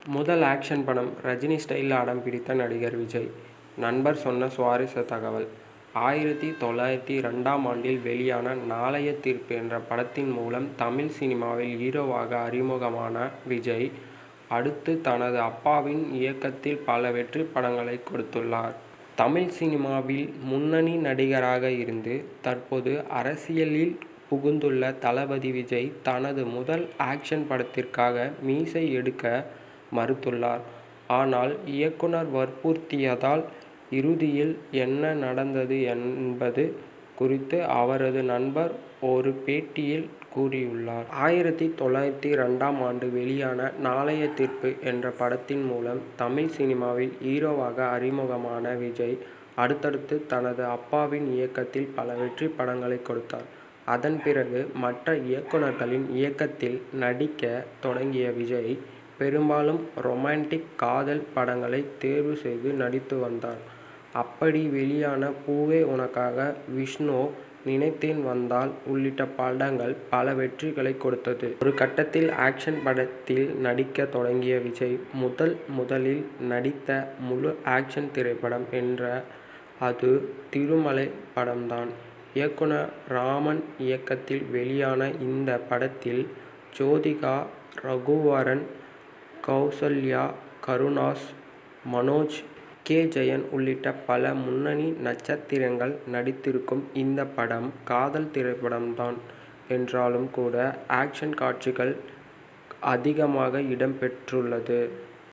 முதல் ஆக்ஷன் படம் ரஜினி ஸ்டைலில் அடம் பிடித்த நடிகர் விஜய். நண்பர் சொன்ன சுவாரஸ்ய தகவல்: 1902ஆம் ஆண்டில் வெளியான நாளைய தீர்ப்பு என்ற படத்தின் மூலம் தமிழ் சினிமாவில் ஹீரோவாக அறிமுகமான விஜய், அடுத்து தனது அப்பாவின் இயக்கத்தில் பல வெற்றி படங்களை கொடுத்துள்ளார். தமிழ் சினிமாவில் முன்னணி நடிகராக இருந்து தற்போது அரசியலில் புகுந்துள்ள தளபதி விஜய், தனது முதல் ஆக்ஷன் படத்திற்காக மீசை எடுக்க மறுத்துள்ளார். ஆனால் இயக்குனர் வற்புறுத்தியதால். இறுதியில் என்ன நடந்தது என்பது குறித்து அவரது நண்பர் ஒரு பேட்டியில் கூறியுள்ளார். 1902ஆம் ஆண்டு வெளியான நாளைய தீர்ப்பு என்ற படத்தின் மூலம் தமிழ் சினிமாவில் ஹீரோவாக அறிமுகமான விஜய், அடுத்தடுத்து தனது அப்பாவின் இயக்கத்தில் பல வெற்றி படங்களை கொடுத்தார். அதன் பிறகு மற்ற இயக்குனர்களின் இயக்கத்தில் நடிக்க தொடங்கிய விஜய், பெரும்பாலும் ரொமான்டிக் காதல் படங்களை தேர்வு செய்து நடித்து வந்தார். அப்படி வெளியான பூவே உனக்காக, விஷ்ணு, நினைத்தேன் வந்தால் உள்ளிட்ட படங்கள் பல வெற்றிகளை கொடுத்தது. ஒரு கட்டத்தில் ஆக்ஷன் படத்தில் நடிக்க தொடங்கிய விஜய், முதலில் நடித்த முழு ஆக்ஷன் திரைப்படம் என்றால் அது திருமலை படம்தான். இயக்குனர் ராமன் இயக்கத்தில் வெளியான இந்த படத்தில் ஜோதிகா, ரகுவரன், கௌசல்யா, கருணாஸ், மனோஜ், கே. ஜெயன் உள்ளிட்ட பல முன்னணி நட்சத்திரங்கள் நடித்திருக்கும் இந்த படம் காதல் திரைப்படம்தான் என்றாலும் கூட ஆக்ஷன் காட்சிகள் அதிகமாக இடம்பெற்றுள்ளது.